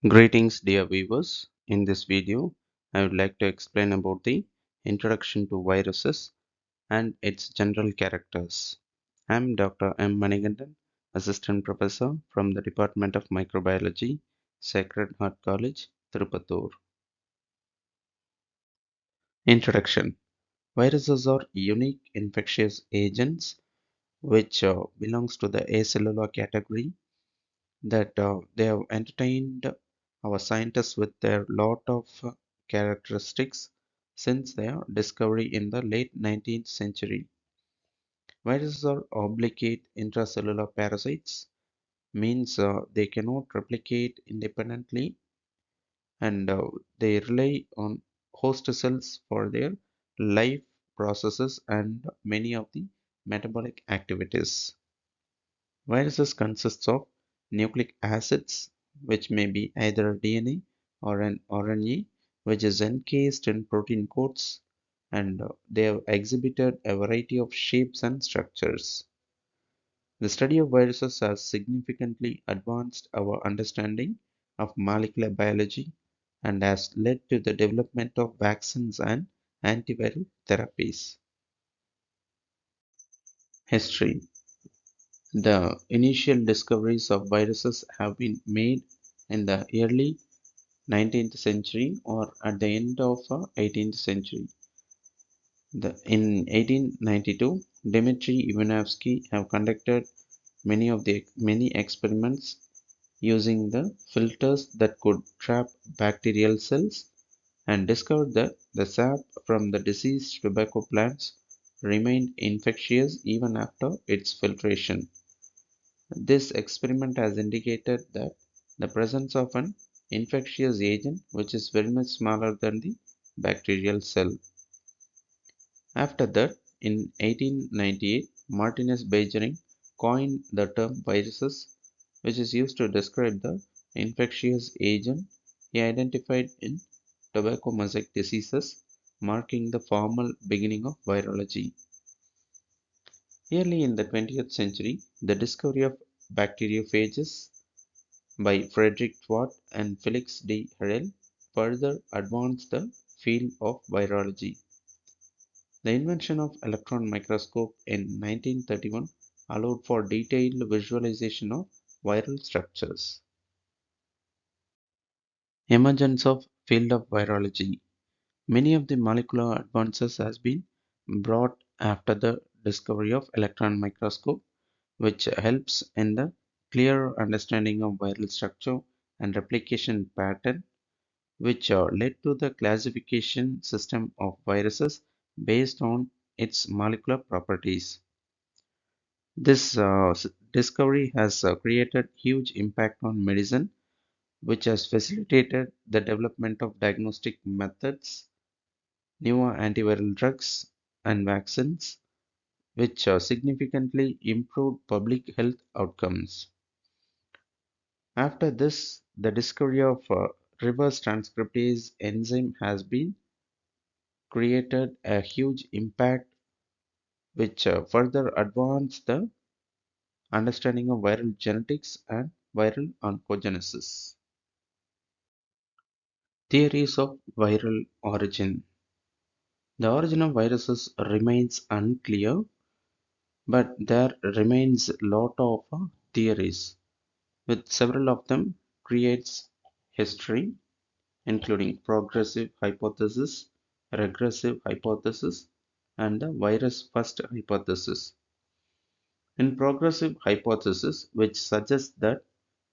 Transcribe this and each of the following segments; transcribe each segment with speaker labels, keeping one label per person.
Speaker 1: Greetings dear viewers. In this video, I would like to explain about the introduction to viruses and its general characters. I am Dr. M. Manigandan, Assistant Professor from the Department of Microbiology, Sacred Heart College, Tirupattur. Introduction. Viruses are unique infectious agents which belongs to the acellular category that they have entertained our scientists with their lot of characteristics since their discovery in the late 19th century. Viruses are obligate intracellular parasites, means they cannot replicate independently and they rely on host cells for their life processes and many of the metabolic activities. Viruses consist of nucleic acids, which may be either DNA or an RNA, which is encased in protein coats, and they have exhibited a variety of shapes and structures. The study of viruses has significantly advanced our understanding of molecular biology and has led to the development of vaccines and antiviral therapies. History. The initial discoveries of viruses have been made in the early 19th century or at the end of 18th century. In 1892, Dmitry Ivanovsky have conducted many experiments using the filters that could trap bacterial cells and discovered that the sap from the diseased tobacco plants remained infectious even after its filtration. This experiment has indicated that the presence of an infectious agent which is very much smaller than the bacterial cell. After that, in 1898, Martinez Beijering coined the term viruses, which is used to describe the infectious agent he identified in tobacco mosaic diseases, marking the formal beginning of virology. Early in the 20th century, the discovery of bacteriophages by Frederick Watt and Felix D. Harel further advanced the field of virology. The invention of electron microscope in 1931 allowed for detailed visualization of viral structures. Emergence of field of virology. Many of the molecular advances has been brought after the discovery of electron microscope, which helps in the clearer understanding of viral structure and replication pattern, which led to the classification system of viruses based on its molecular properties. This discovery has created huge impact on medicine, which has facilitated the development of diagnostic methods, newer antiviral drugs, and vaccines, which significantly improved public health outcomes. After this, the discovery of reverse transcriptase enzyme has been created a huge impact which further advanced the understanding of viral genetics and viral oncogenesis. Theories of viral origin. The origin of viruses remains unclear, but there remains a lot of theories, with several of them creates history, including progressive hypothesis, regressive hypothesis, and the virus first hypothesis. In progressive hypothesis, which suggests that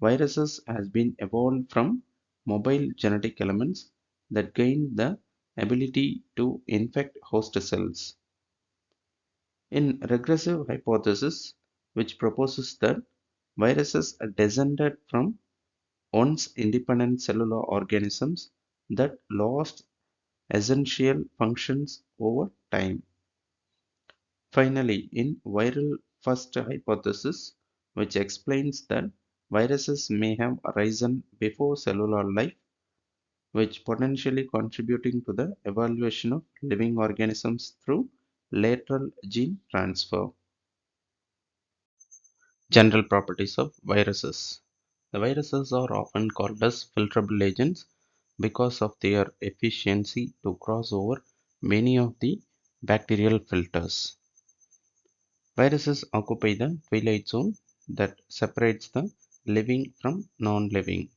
Speaker 1: viruses has been evolved from mobile genetic elements that gain the ability to infect host cells. In regressive hypothesis, which proposes that viruses are descended from once independent cellular organisms that lost essential functions over time. Finally, in viral first hypothesis, which explains that viruses may have arisen before cellular life, which potentially contributing to the evolution of living organisms through lateral gene transfer. General properties of viruses. The viruses are often called as filterable agents because of their efficiency to cross over many of the bacterial filters. Viruses occupy the twilight zone that separates the living from non-living.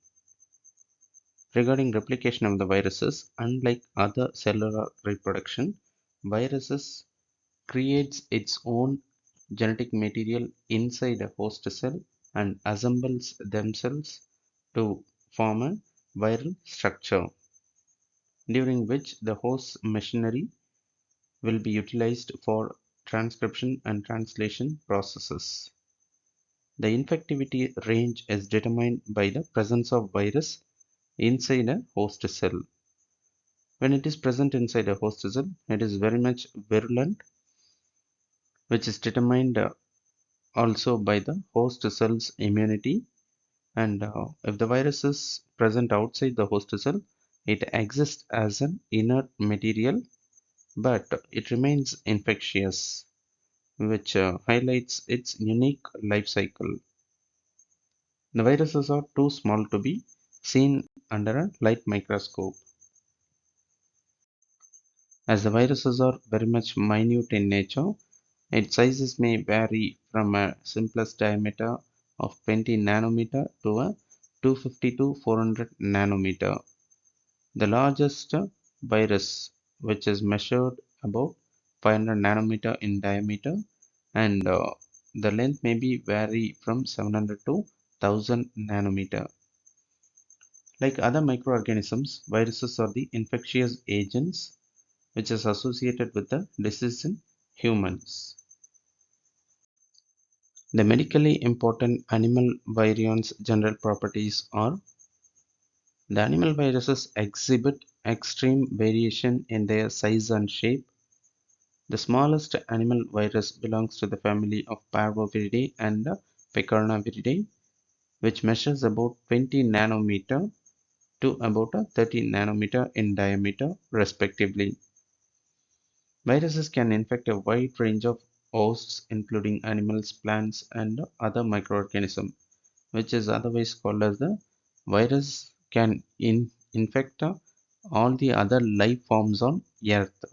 Speaker 1: Regarding replication of the viruses, unlike other cellular reproduction, viruses creates its own genetic material inside a host cell and assembles themselves to form a viral structure, during which the host machinery will be utilized for transcription and translation processes. The infectivity range is determined by the presence of virus inside a host cell. When it is present inside a host cell, it is very much virulent, which is determined also by the host cell's immunity. And if the virus is present outside the host cell, it exists as an inert material, but it remains infectious, which highlights its unique life cycle. The viruses are too small to be seen under a light microscope. As the viruses are very much minute in nature, its sizes may vary from a simplest diameter of 20 nanometer to a 250 to 400 nanometer. The largest virus, which is measured about 500 nanometer in diameter, and the length may be vary from 700 to 1000 nanometer. Like other microorganisms, viruses are the infectious agents which is associated with the disease in humans. The medically important animal virions' general properties are: the animal viruses exhibit extreme variation in their size and shape. The smallest animal virus belongs to the family of Parvoviridae and Picornaviridae, which measures about 20 nanometer to about 30 nanometer in diameter, respectively. Viruses can infect a wide range of hosts, including animals, plants, and other microorganisms, which is otherwise called as the virus can infect all the other life forms on Earth.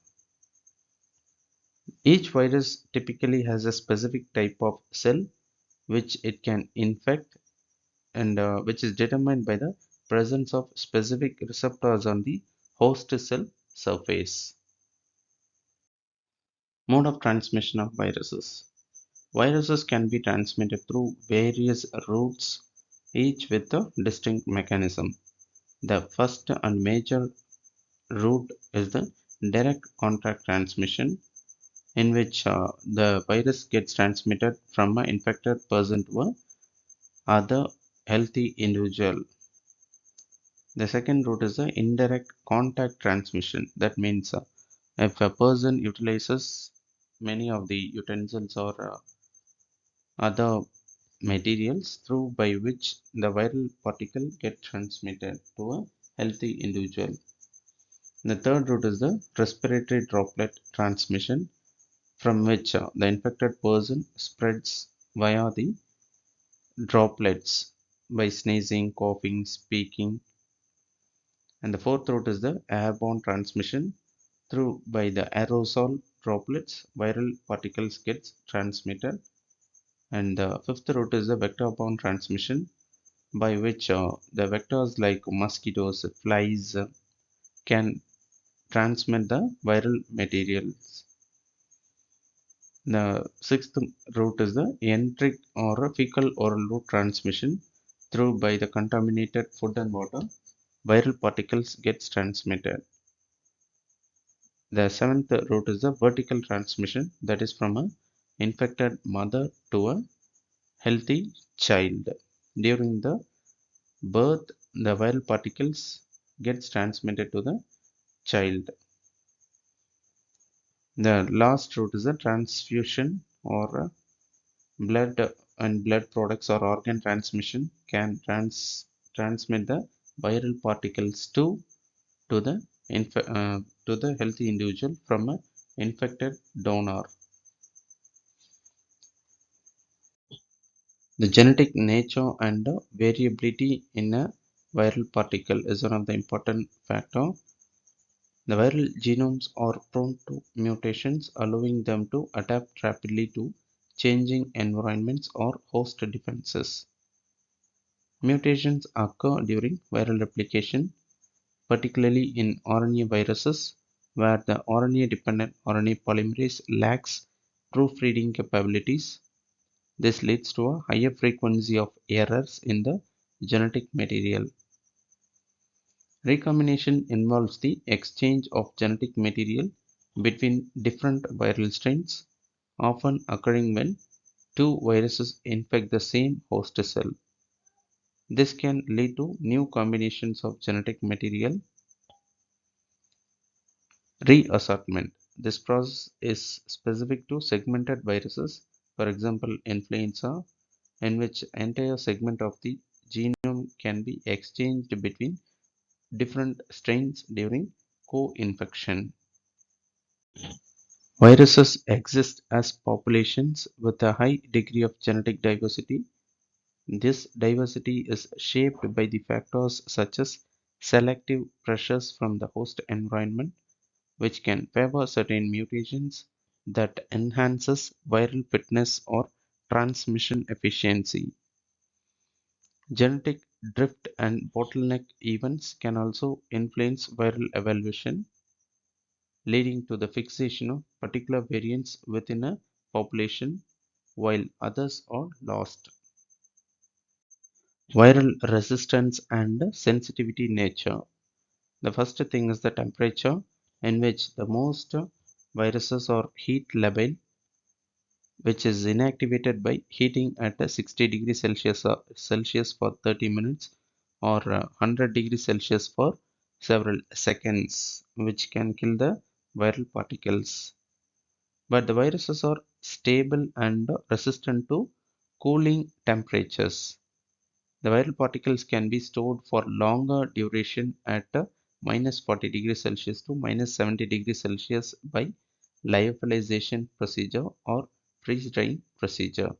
Speaker 1: Each virus typically has a specific type of cell which it can infect, and which is determined by the presence of specific receptors on the host cell surface. Mode of transmission of viruses. Viruses can be transmitted through various routes, each with a distinct mechanism. The first and major route is the direct contact transmission, in which the virus gets transmitted from an infected person to a other healthy individual. The second route is the indirect contact transmission. That means if a person utilizes many of the utensils or other materials through by which the viral particle get transmitted to a healthy individual. The third route is the respiratory droplet transmission, from which the infected person spreads via the droplets by sneezing, coughing, speaking. And the fourth route is the airborne transmission, through by the aerosol droplets viral particles gets transmitted. And the fifth route is the vector-borne transmission, by which the vectors like mosquitoes, flies can transmit the viral materials. The sixth route is the enteric or fecal oral route transmission, through by the contaminated food and water viral particles gets transmitted. The seventh route is the vertical transmission, that is from a infected mother to a healthy child. During the birth, the viral particles gets transmitted to the child. The last route is the transfusion or blood and blood products or organ transmission can transmit the viral particles to the to the healthy individual from a infected donor. The genetic nature and variability in a viral particle is one of the important factor. The viral genomes are prone to mutations, allowing them to adapt rapidly to changing environments or host defenses. Mutations occur during viral replication, particularly in RNA viruses, where the RNA-dependent RNA polymerase lacks proofreading capabilities. This leads to a higher frequency of errors in the genetic material. Recombination involves the exchange of genetic material between different viral strains, often occurring when two viruses infect the same host cell. This can lead to new combinations of genetic material reassortment. This process is specific to segmented viruses, for example, influenza, in which entire segment of the genome can be exchanged between different strains during co-infection. Viruses exist as populations with a high degree of genetic diversity. This diversity is shaped by the factors such as selective pressures from the host environment, which can favor certain mutations that enhances viral fitness or transmission efficiency. Genetic drift and bottleneck events can also influence viral evolution, leading to the fixation of particular variants within a population while others are lost. Viral resistance and sensitivity nature. The first thing is the temperature, in which the most viruses are heat labile, which is inactivated by heating at 60 degrees Celsius for 30 minutes or 100 degrees Celsius for several seconds, which can kill the viral particles. But the viruses are stable and resistant to cooling temperatures. The viral particles can be stored for longer duration at minus 40 degrees Celsius to minus 70 degrees Celsius by lyophilization procedure or freeze drying procedure.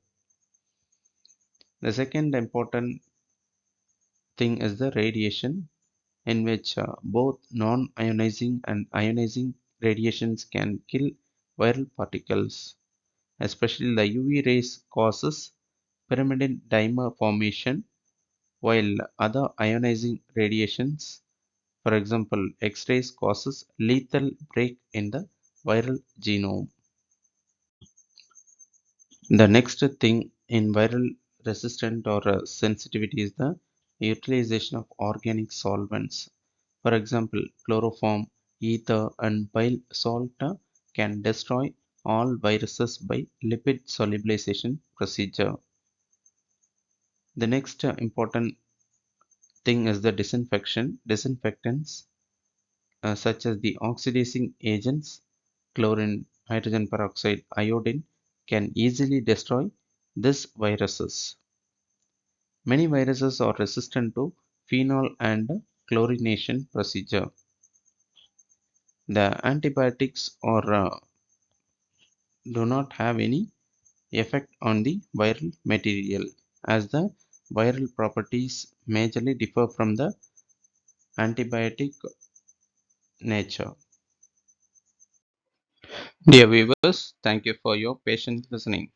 Speaker 1: The second important thing is the radiation, in which both non-ionizing and ionizing radiations can kill viral particles. Especially the UV rays causes pyrimidine dimer formation, while other ionizing radiations, for example X-rays, causes lethal break in the viral genome. The next thing in viral resistant or sensitivity is the utilization of organic solvents. For example, chloroform, ether, and bile salt can destroy all viruses by lipid solubilization procedure. The next important thing is the disinfection. Disinfectants such as the oxidizing agents, chlorine, hydrogen peroxide, iodine, can easily destroy these viruses. Many viruses are resistant to phenol and chlorination procedure. The antibiotics do not have any effect on the viral material, as the viral properties majorly differ from the antibiotic nature. Dear viewers, thank you for your patient listening.